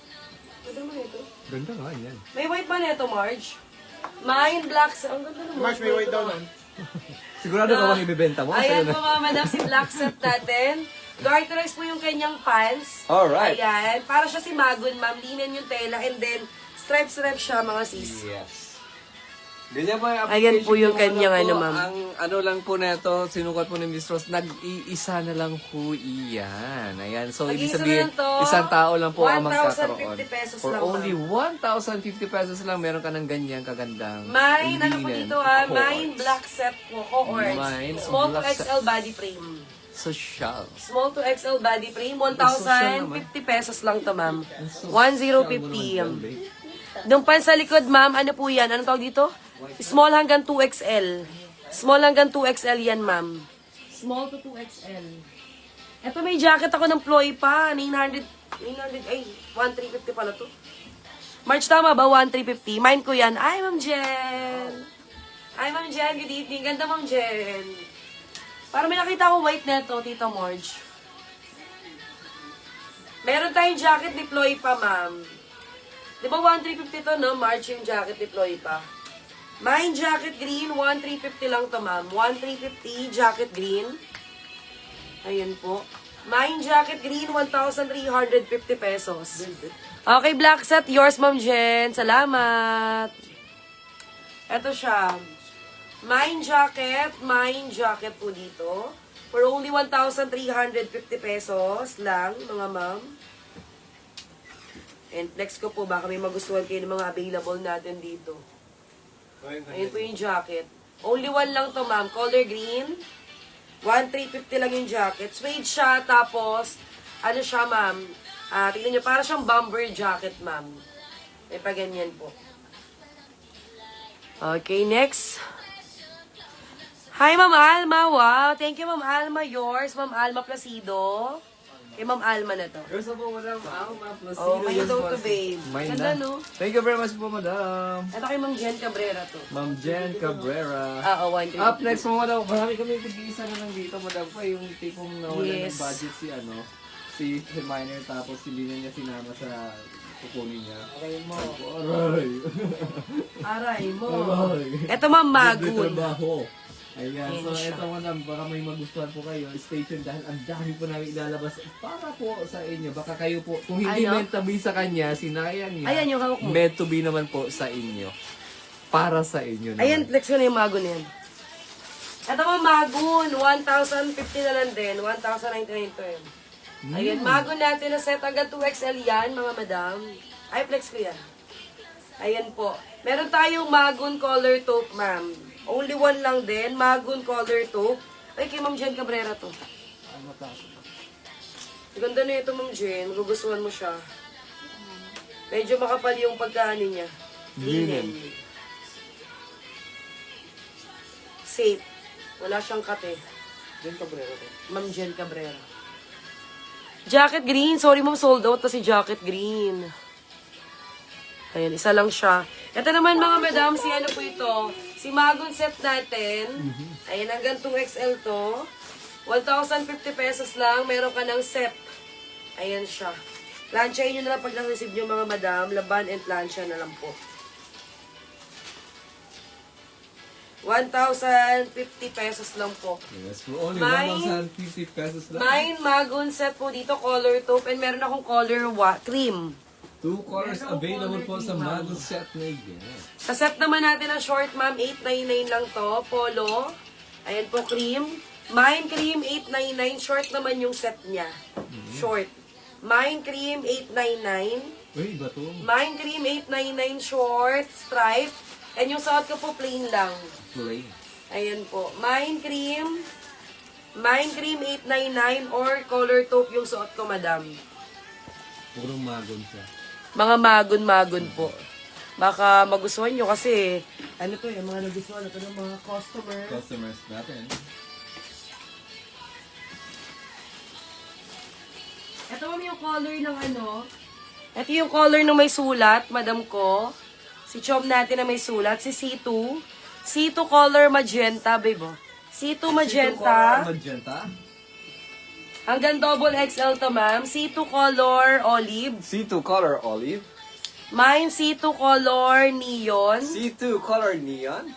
Ganda naman ito. Ganda nga yan. May white ba nito, Marge? Mine black set. Ang ganda naman. March, may white daw nun. Sigurado ka bang ibibenta mo? Ayan Sa'yo po na. mga madam, si black set natin. Garterize po yung kanyang pants. Alright. Ayan. Para siya si Magun, ma'am. Linen yung tela. And then, stripe siya, mga sis. Yes. Ganyan po yung Ayan po yung application kanyang po. ano, ma'am. Ang ano lang po na ito, sinukat po ni Miss Rose, nag-iisa na lang po iyan. Ayan. So, ibig Mag-iisa sabihin, na lang to. isang tao lang po ang magkakaroon. 1,050 pesos For lang, only 1,050 pesos lang, meron ka ng ganyang kagandang Mine, ano po linen dito ha? cohorts. Mine black set po. Cohorts. Mine Small to black set. XL body frame. Social. Small to XL body frame. social 1,050 pesos lang to, ma'am. So, 1,050. Doon pa sa likod, ma'am, ano po yan? Anong tawag dito? Small hanggang 2XL. Small hanggang 2XL yan, ma'am. Small to 2XL. Ito may jacket ako ng Ploy pa. 900, ay, 1,350 pala to. March, tama ba? 1,350. Mine ko yan. Ay, Ma'am Jen. Ay, Ma'am Jen. Good evening. Ganda, Ma'am Jen. Para may nakita ko white na to, Tita Marge. Meron tayong jacket ni Ploy pa, ma'am. Di ba 1,350 to, no? March yung jacket ni Ploy pa. Mine jacket green, 1,350 lang to, ma'am. 1,350 jacket green. Ayan po. Mine jacket green, 1,350 pesos. Okay, black set. Yours, Ma'am Jen. Salamat. Ito siya. Mine jacket po dito. For only 1,350 pesos lang, mga ma'am. And next ko po, baka may magustuhan kayo ng mga available natin dito. Ayun po yung jacket. Only one lang to, ma'am. Color green. 1,350 lang yung jacket. Suede siya, tapos, ano siya, ma'am. Tingnan nyo, para siyang bomber jacket, ma'am. May pa ganyan po. Okay, next. Hi, Ma'am Alma. Wow. Thank you, Ma'am Alma. Yours, Ma'am Alma Placido. Kay Ma'am Alma na to. Yours na po, madam. Alma Placido. Oh, may Yes, daw po. to, babe. Mine Ganda, na. no? Thank you very much po, madam. Ito kay Ma'am Jen Cabrera to. Ma'am Jen Cabrera. Oo, 1,350. Up next mo, madam. Marami kami tig-isa na lang dito, madam. Pa yung tipong nawala Yes. ng budget si Miner, tapos hindi na niya sinama sa kukunin niya. Okay mo. Aray. Aray mo. Aray. Ito, Ma'am May Magun. trabaho. Ayan. Ayan So, siya. ito madam, baka may magustuhan po kayo. Stay tuned dahil ang dami po namin ilalabas para po sa inyo. Baka kayo po, kung hindi Ano? meant to be sa kanya, sinayang niya. Ayan yung hawak mo. Meant to be naman po sa inyo. Para sa inyo naman. Ayan, flex ko na yung Magun yan. Ito, Ma'am Magun. 1,050 na lang din. 1,099 to yun. Ayan, Magun natin na set. Hanggang 2XL yan, mga madam. Ay, flex ko yan. Ayan po. Meron tayong Magun color taupe, ma'am. Only one lang din. Magun color taupe. Ay, kay Ma'am Jen Cabrera to. Ganda na ito, Ma'am Jen. Magugustuhan mo siya. Medyo makapal yung pagkaano niya. Linen. Safe. Wala siyang kate. Jen Cabrera to. Ma'am Jen Cabrera. Jacket green. Sorry, Ma'am. Sold out na si jacket green. Ayan, isa lang siya. Ito naman, mga madam, si ano po ito? Si Magun set natin. Ayan, hanggang 2XL to. 1,050 pesos lang. Meron ka ng set. Ayan siya. Plansyahin nyo na lang pag na-receive nyo, mga madam. Laban and plansya na lang po. 1,050 pesos lang po. Yes, for only Mine- 1,050 pesos lang. Mine Magun set po dito, color taupe. And meron akong color cream. 2 colors available po sa Magus set na yan. Sa set naman natin ang short, ma'am, 899 lang to. Polo. Ayan po, cream. Mine cream, 899. Short naman yung set niya. Short. Mine cream, 899. Uy, iba to. Mine cream, 899. Short, stripe. And yung suot ko po, plain lang. Play. Ayan po. Mine cream, Mine cream 899 or color taupe yung suot ko, madam. Purong magon siya. Mga magon-magon po. Baka magustuhan nyo kasi, ano to yung mga nagustuhan ito ng mga customers. Customers natin. Ito ma'am yung color ng ano. Ito yung color ng may sulat, madam ko. Si Chom natin na may sulat. Si C2. C2 color magenta, babe. Oh. C2 magenta. Magenta. Hanggang double XL to, ma'am. C2 color olive. C2 color olive. Mine C2 color neon. C2 color neon.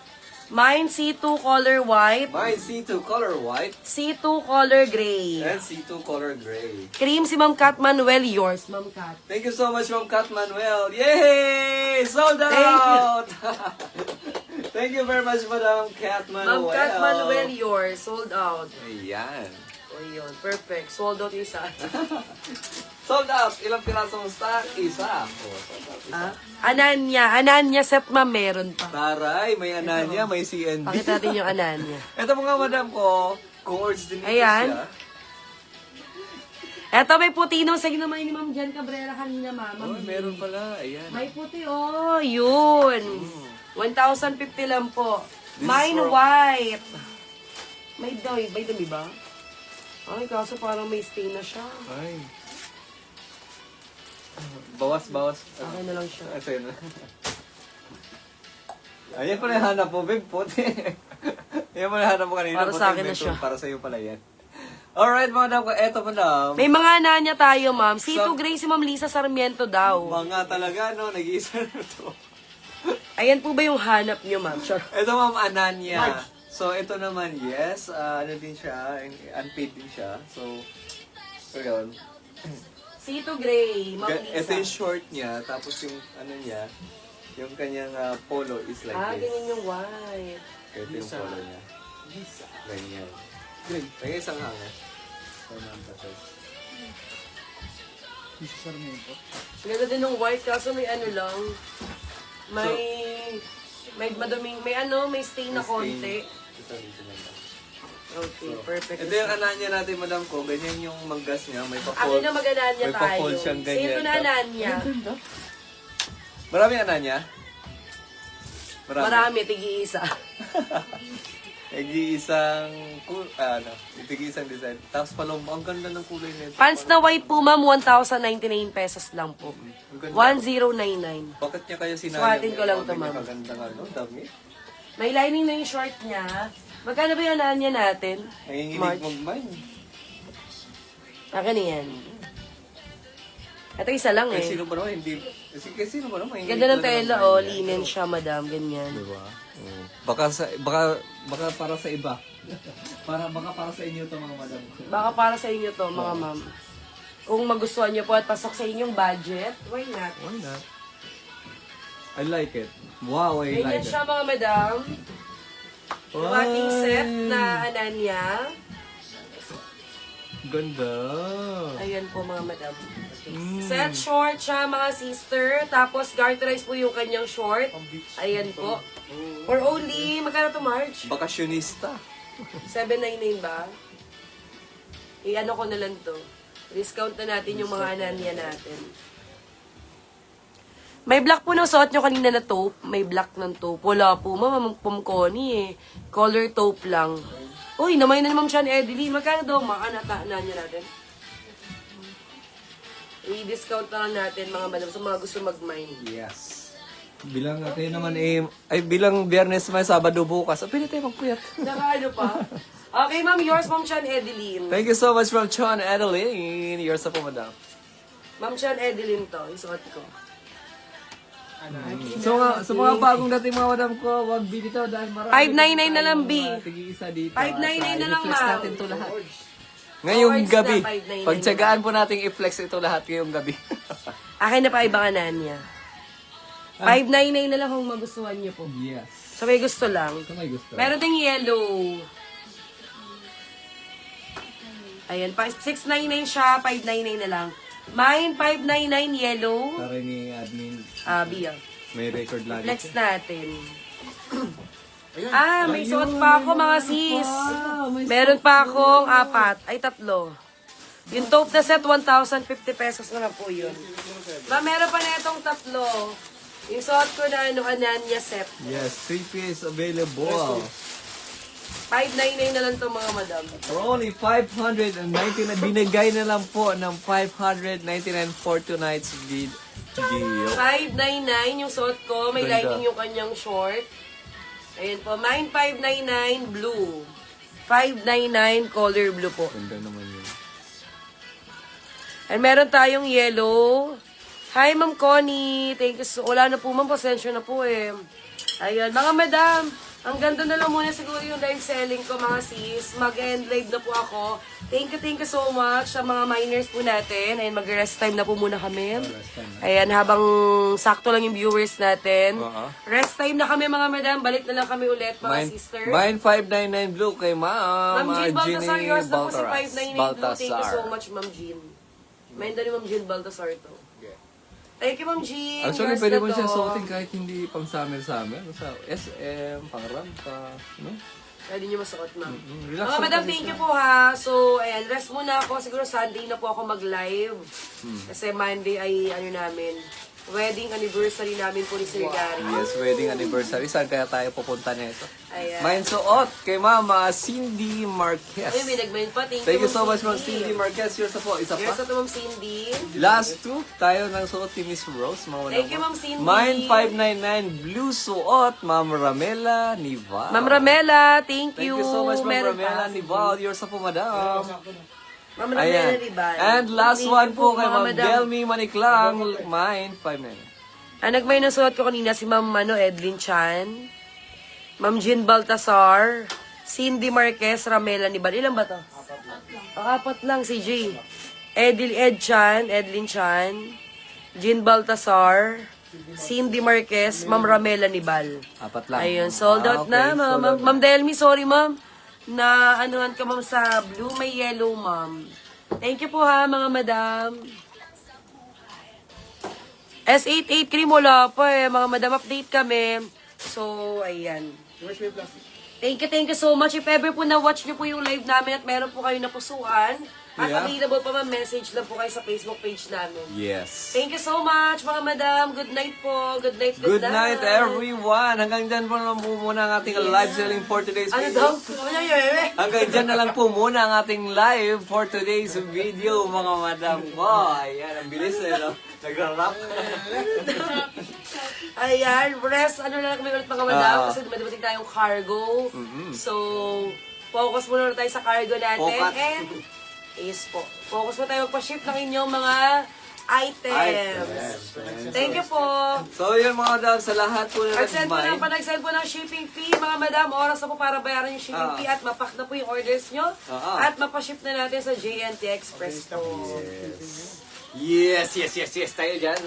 Mine C2 color white. Mine C2 color white. C2 color gray. And C2 color gray. Cream si Ma'am Kat Manuel. Yours, Ma'am Kat. Thank you so much, Ma'am Kat Manuel. Yay! Sold Thank you. out! Thank you very much, Madam Kat Manuel. Ma'am Kat Manuel, yours. Sold out. Ayan. O yun, perfect. Sold out yung isa. Sold out. Ilang pirasong stock? Isa. Oh, sold out. Isa. Ah? Ananya set ma'am, meron pa. Taray, may Ananya, may CNB. Pakita natin yung Ananya. Ito mga madam ko, kung original Ayan. siya. Eto, may puti nung sa naman ni Ma'am Jan Cabrera kanina, ma'am. Oh, meron pala. Ayan. May puti, oh. Yun. 1,050 lang po. This Mine is for- white. May dami ba? Ay, kaso parang may stain na siya. Ay. Bawas. Okay na lang siya. Ito yun. Ayan pala yung hanap mo, babe. Puti. Ayan pala yung hanap mo kanina. Para puti sa akin yung na siya. Para sa'yo pala yan. Alright, mga madam ko. Eto madam. May mga Ananya tayo, ma'am. C2 So- Gray si Ma'am Lisa Sarmiento daw. Mga talaga, no? Nag-iisa na to. Ayan po ba yung hanap nyo, ma'am? Sure. Ito, Ma'am Ananya. So, ito naman, yes. Ano din siya. Unpaid din siya. So yun. C2 Gray, Ma'am Ito Lisa. yung short niya. Tapos yung ano niya, yung kanyang polo is like this. Ganyan yung white. Ito yung polo niya. Ganyan. May isang hanga. Isa Sarmiento. Ganda din ng white, kaso may ano lang. May madaming, may stain na konti. Ito dito banda. Okay, perfect. Ito yung Ananya natin, madam ko. Ganyan yung manggas niya. May pa-fold. Akin na mag-Ananya May tayo. pa-fold siyang ganyan. Sino na Ananya? Marami Ananya? Marami, tigi-isa. Nag-iisang, tig-iisang design. Tapos palong, ang ganda ng kulay nito. Pants na white po, ma'am, 1,099 pesos lang po. Ang ganda. 1099. Bakit niya kaya sinayang? Sukatin ko lang to, ma'am. Kagandang dami. May lining na yung short niya. Magkano ba yung Ananya natin? Nanginginig March. mag-mine. Akin na yan. Ito isa lang Kasi eh. sino ba naman, hindi, kasi sino ba naman, manginginig Ganda ng talaga tela, mine oh. yan. Linen siya, madam. Ganyan. Diba? Baka para sa iba. Baka para sa inyo to mga madam. Baka para sa inyo to, mga ma'am. Kung magustuhan niyo po at pasok sa inyong budget, why not? Why not? I like it. Wow, I Ganyan like it. siya, mga madam. Yung ating set na Ananya. Ganda. Ayan po, mga madam. Mm. Set short siya, mga sister. Tapos, garterize po yung kanyang short. Ayan po. For only, magkano to, March? Bakasyonista. 799 ba? I-ano ko na lang to. Discount na natin yung mga Ananya natin. May black po ng suot nyo kanina na taupe. May black ng taupe. Wala po, ma'am. Pumkoni eh. Color taupe lang. Uy, namay na naman siya ni Edeline. Magkano daw mga Ananya natin? I-discount na lang natin mga madam sa mga gusto mag-mine. Yes. Bilang kayo naman bilang Biyernes may Sabado bukas. Pwede tayo magpuyat. Naka ano pa? Okay, ma'am. Yours, Ma'am Chan Edeline. Thank you so much from Chon Adeline. Yours na po, madam. Ma'am Chan Edeline to. Isuot ko. So mga bagong dating mga madam ko, wag bili to dahil marami. 599 na lang, B. Tig-isa dito. 599 na lang, I-flex ma'am. natin to lahat. Ngayong Awards gabi. na, 599 Pagtsagaan po nating i-flex ito lahat ngayong gabi. Akin na pa ibang Ananya. 599 na lang kung magustuhan niyo po. Yes. So may gusto lang. Ito may gusto. Meron ding yellow. Ayan, 699 siya, 599 na lang. Mine, 599 yellow. Para ni admin, Biya. may record lagi. Flex natin. May suot pa ako mga sis. Meron pa akong 3. Yung taupe na set, 1,050 pesos na lang po yun. Meron pa na itong 3. Yung suot ko na Ananya set. Yes, 3 piece available. 599 na lang to mga madam. For only 599, binigay na lang po ng 599 for tonight's video. 599 yung suot ko. May Ganda. lining yung kanyang short. Ayan po. Mine 599 blue. 599 color blue po. Ganda naman yun. And meron tayong yellow. Hi, Ma'am Connie. Thank you so... Wala na po, Ma'am. Pasensya na po eh. Ayan. Mga madam, ang ganda na lang muna siguro yung live selling ko, mga sis. Mag-end live na po ako. Thank you so much sa mga miners po natin. Ayan, mag-rest time na po muna kami. Ayan, habang sakto lang yung viewers natin. Rest time na kami, mga madam. Balik na lang kami ulit, mga sister. Mine 599 blue kay Ma'am. Ma'am Jean Baltasar, Ginny yours na po si Baltaras. 599 blue. Thank you so much, Ma'am Jean. May ni Ma'am Jean Baltasar to. Thank you, Ma'am Jean. Actually, Yours pwede na mo to. siya suotin kahit hindi pang summer. Sa SM, pang rampa, no? Pwede nyo masuot, ma'am. Relax Mga lang madam, kasi thank siya. you po ha. So, ayan, rest muna ako. Siguro Sunday na po ako mag-live. Kasi Monday ay, wedding anniversary namin po ni Sir Gary. Yes, wedding anniversary. Saan kaya tayo pupunta nito? Ayan. Mine suot kay Mama Cindy Marquez. Ay, may nagmain pa. Thank you so much, Ma'am Cindy Marquez. Yours na po. Isa Here's pa. to Ma'am Cindy. Last 2, tayo ng suot ni Miss Rose. Thank you, Ma'am Cindy. Mine 599 blue suot, Ma'am Ramela Nival. Ma'am Ramela, thank Thank you. you so much, Ma'am Meron Ramela pa. Nival. Yours na po, Madam. Ma'am Ramela, Ayan. diba? And last Thank one you po kay mga Ma'am madam. Delmy Maniklang. Mine 599. Nagmay na suot ko kanina si Ma'am Edlin Chan, Ma'am Jean Baltasar, Cindy Marquez, Ramela Nibal. Ilan ba to? 4 lang, si J. Edlin Chan, Jean Baltasar, Cindy Marquez, Ma'am Ramela Nibal. 4 lang. Ayun, sold out Okay, na, sold out na. Ma'am Delmy, sorry ma'am. Na anuhan ka ma'am sa blue, may yellow ma'am. Thank you po ha, mga madam. S88 cream, wala pa eh. Mga madam, update kami. So, ayan. Thank you so much. If ever po na-watch nyo po yung live namin at meron po kayo napusuan, at Yeah. available pa message lang po kayo sa Facebook page namin. Yes. Thank you so much, mga madam. Good night po. Good night, Good night, everyone. Hanggang dyan po lang po muna ang ating live selling for today's Ano video. daw? Ano yun? Hanggang dyan na lang po muna ang ating live for today's video, mga madam ko. Ayan, ang bilis eh, no? Nagra-rap. Ayan, rest. Ano na lang kami ulit mga madam kasi dumating tayong cargo. So, focus muna tayo sa cargo natin. Focus. And, is po. Focus mo tayo magpa-ship ng inyong mga items. Thank you po. So yun mga madam, sa lahat po na Nag-send po ng shipping fee, mga madam. Oras na po para bayaran yung shipping fee at mapack na po yung orders nyo. At mapaship na natin sa JNT Express po. Yes. Tayo dyan.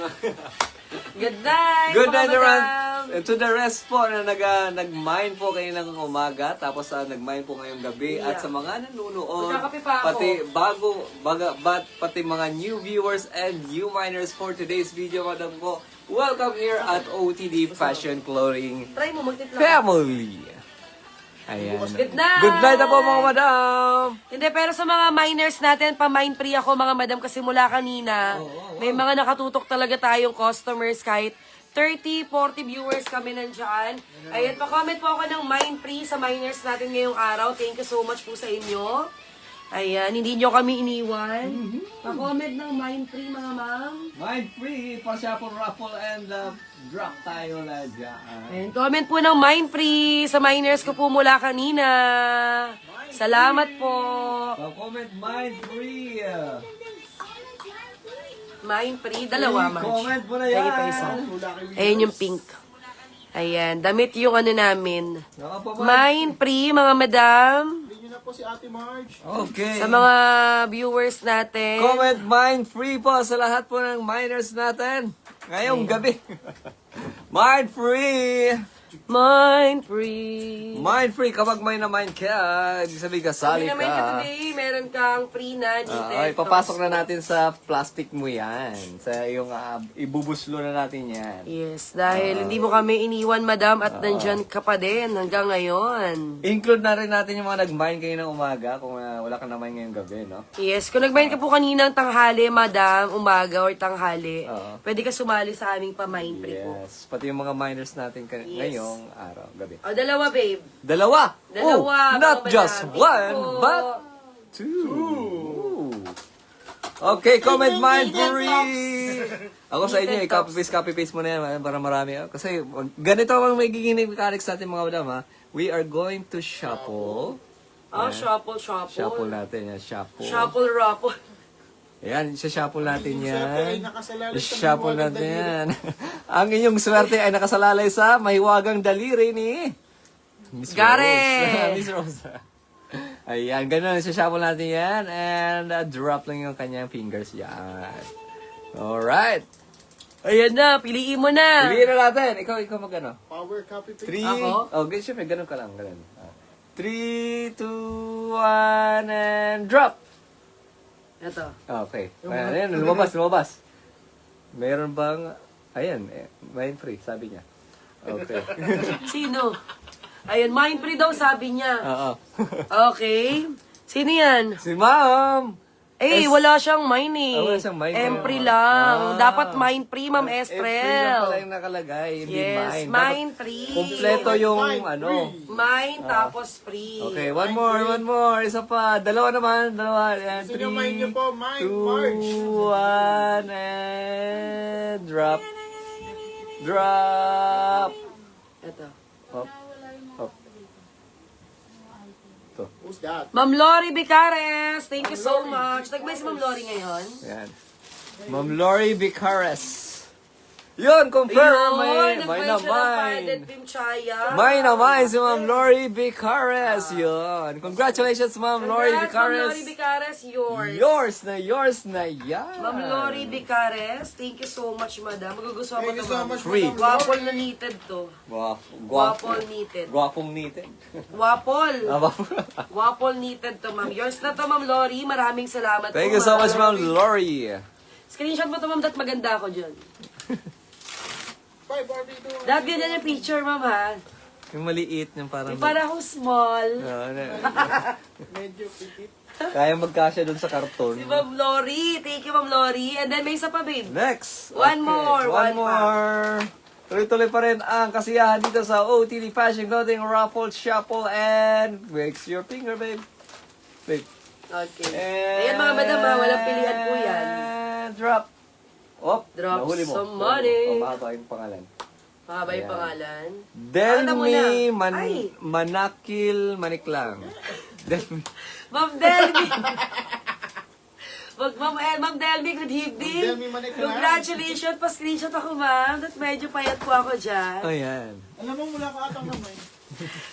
Good night, Good mga night, madam. to the rest po na nag-mine po kayo ng umaga, tapos nag-mine po ngayong gabi, at sa mga nanonood, Magkakape pa ako. pati mga new viewers and new miners for today's video, madam po, welcome here at OTD Fashion Clothing Try mo, magtitla. Family. Ayan. Good night! Good night na po mga madam! Hindi, pero sa mga miners natin, pa-mine free ako mga madam kasi mula kanina, may mga nakatutok talaga tayong customers kahit 30, 40 viewers kami nandyan. Ayan, pa-comment po ako ng mine free sa miners natin ngayong araw. Thank you so much po sa inyo. Ayan, hindi nyo kami iniwan. Pa-comment ng mine free mga ma'am. Mine free, pa-shuffle, raffle, and drop tayo na dyan. Ayan, comment po ng mine free sa miners ko po mula kanina. Salamat po. Pa-comment mine free. Mine free, dalawa man. Comment mo na yan. Lagi pa isa. Ayan yung pink. Ayan, damit yung ano namin. Mine free, mga madam. Tingin na po si Ate Marge. Okay. Sa mga viewers natin. Comment mine free po sa lahat po ng miners natin. Ngayong gabi. Mine free. Mind free. Mind free, kapag may na-mind ka, ibig sabihin kasali Sabi naman ka ka. today, meron kang free na Ay, papasok na natin sa plastic mo yan. Sa yung ibubuslo na natin yan. Yes, dahil hindi mo kami iniwan, madam, at nandyan ka pa din hanggang ngayon. Include na rin natin yung mga nag-mind kayo ng umaga kung wala ka na-mind ngayong gabi, no? Yes, kung nag-mind ka po kaninang tanghali, madam, umaga or tanghali, Oo. pwede ka sumali sa aming pa-mind free po. Yes. Pati yung mga minders natin ngayong araw, gabi. O, dalawa, babe. Dalawa! Dalawa, not mga just madami one, po. but two. Okay, comment mind free. Ako sa inyo, copy-paste mo na yan para marami. Kasi ganito ang magiging mechanics natin mga madam, ha? We are going to shuffle. Shuffle. Shuffle natin yan, shuffle. Shuffle, ruffle. Ayan, isa-shuffle natin Ay, yan. nakasalalay sa I-shuffle mahiwagang natin yan. Ang inyong swerte ay nakasalalay sa mahiwagang daliri ni Miss Gare! Rose. Miss Rose. Ayan, ganun. Isa-shuffle natin yan. And drop lang yung kanyang fingers yan. Alright. Ayan na, piliin mo na. Piliin na natin. Ikaw mag-ano? Power copy paste. 3. Ako? Oh, syempre, ganun ka lang. Ganun. 3, 2, 1, and drop! Ito. Okay. Ayan, lumabas. Meron bang... Ayan, mind free, sabi niya. Okay. Sino? Ayun, mind free daw sabi niya. Oo. Okay. Sino yan? Si Ma'am! Wala siyang mind eh. Wala siyang mind. Empre lang. Dapat mind free, Ma'am Free lang Estrel. pala yung nakalagay, hindi Yes, mind. mind Dapat free. Kompleto yung Mind ano. free. Mind tapos free. Okay, one more. Isa pa. Dalawa naman. Ayan, Sino mind niyo po? Mind 2, March. 1, and drop. Drop. Ito. Hop. Hop. Ito. Who's that? Ma'am Lori Bicares, thank you so much. Nag-buy si Ma'am Lori ngayon. Ayan. Ma'am Lori Bicares. Yun, confirm. May nag-buy siya ng padded naman. pimchaya. May naman si Ma'am Lori Bicares. Yun. Congratulations, Ma'am Lori Congrats, Ma'am Bicares. Lori Bicares, Yours na yan. Ma'am Lori Bicares, thank you so much, madam. Magugustuhan mo Thank ito, you so ma'am. much, Free. Madam Waffle Lori. na knitted to. Waffle Waffle knitted. Gwapong knitted. Waffle. Waffle. Waffle knitted to, ma'am. Yours na to, Ma'am Lori. Maraming salamat Thank po, you so much, Ma'am Lori. Screenshot mo to, ma'am. Dat maganda ako dyan. Bye, Barbie. Do. Dat ganyan yung picture, ma'am, ha? Yung maliit, yung parang... Yung para akong small. Medyo pitit. Kaya magkasya dun sa karton. Si Ma'am Lori. Thank you, Ma'am Lori. And then may isa pa, babe. Next. One more, One one more. Tuloy-tuloy pa rin ang kasiyahan dito sa OTD Fashion Clothing Raffle, Shuffle, and mix your finger, babe. Babe. Okay. And Ayan, mga madam, ha? Walang pilihan po yan. Drop. Oh, Drop nahuli mo. some money. Mahaba yung pangalan. Mahaba yung Ayan. pangalan. Delmi mo na. Ay. Manakil Maniklang. Delmi. Ma'am Delmi. Ma'am Delmi, good evening. Delmi Maniklang. Congratulations. Pa-screenshot ako, ma'am. That medyo payat po ako dyan. Oh, yan. Alam mo, mula ka atang naman.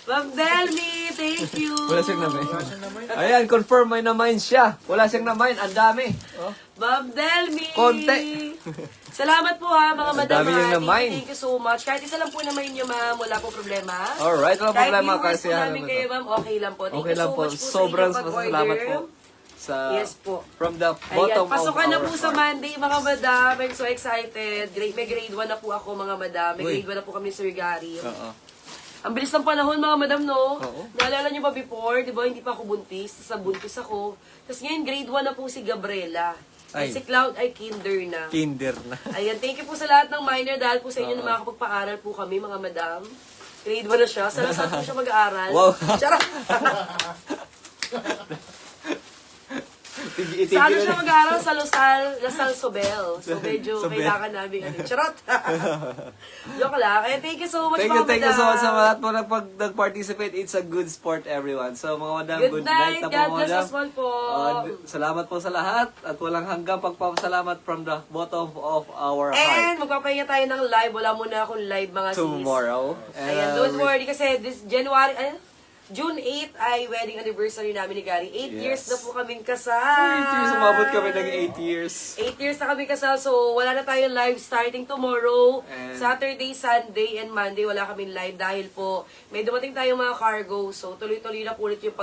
Ma'am Delmi, thank you. Wala siyang na-mind. Kasi naman. Ayan, confirm may na-mind siya. Wala siyang na-mind. Ang dami. Oh. Ma'am Delmi. Konti. Salamat po ha, mga madam. dami yung ha. na-mind. Thank you so much. Kahit isa lang po naman nyo, ma'am. Wala po problema. Alright, walang Kahit problema. viewers Kasi po namin kayo, ma'am, okay lang po. Thank okay you lang so po. much po Sobrang sa inyong pag-order. salamat po. Sa, Yes po. From the Ayan, bottom of pasukan na our po sa heart. Monday, mga madam. I'm so excited. May grade 1 na po ako, mga madam. May Uy. grade 1 na po kami, Sir Gary. Oo. Ang bilis ng panahon, mga madam, no? Oo. Naalala niyo ba before, di ba, hindi pa ako buntis. Tapos buntis ako. Tapos ngayon, grade 1 na po si Gabriela. Ay. At si Cloud ay kinder na. Kinder na. Ayan, thank you po sa lahat ng minor dahil po sa inyo na makakapagpaaral po kami, mga madam. Grade 1 na siya. Sa Lasal po siya mag-aaral. Wow. Charot! Itigil Sa ano na. siya mag-aaral? Sa Lasal Sobel. So medyo Sobel. kailangan namin. Charot! Joke lang. Ayan, thank you so much, Thank you so much sa madam. lahat po nag-participate. It's a good sport, everyone. So, mga madam, Good night night. na po, God mga bless madam. us all po. Salamat po sa lahat at walang hanggang pagpapasalamat from the bottom of our heart. And magpapahinga tayo ng live. Wala muna akong live, mga sis. Tomorrow. Ayan, don't worry kasi this January, June 8 ay wedding anniversary namin ni Gary. 8 Yes. years na po kaming kasal. 8 years, umabot kami ng 8 years. 8 years na kami kasal, so wala na tayong live starting tomorrow. And- Saturday, Sunday, and Monday, wala kaming live dahil po may dumating tayong mga cargo. So tuloy-tuloy na po ulit yung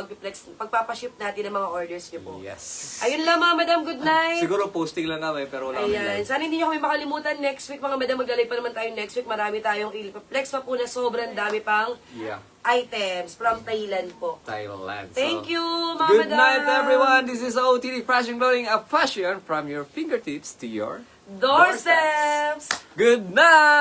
pagpapaship natin ng mga orders niyo po. Yes. Ayun lang mga madam, good night. Siguro posting lang kami, pero wala kami Ayan. live. Sana hindi nyo kami makalimutan next week mga madam. Maglalay pa naman tayo next week. Marami tayong flex pa po na sobrang dami pang Yeah. items from Thailand po. Thailand. Thank So, you, mga good madam. night, everyone. This is OTD Fashion Clothing, a fashion from your fingertips to your Doorsteps! Good night!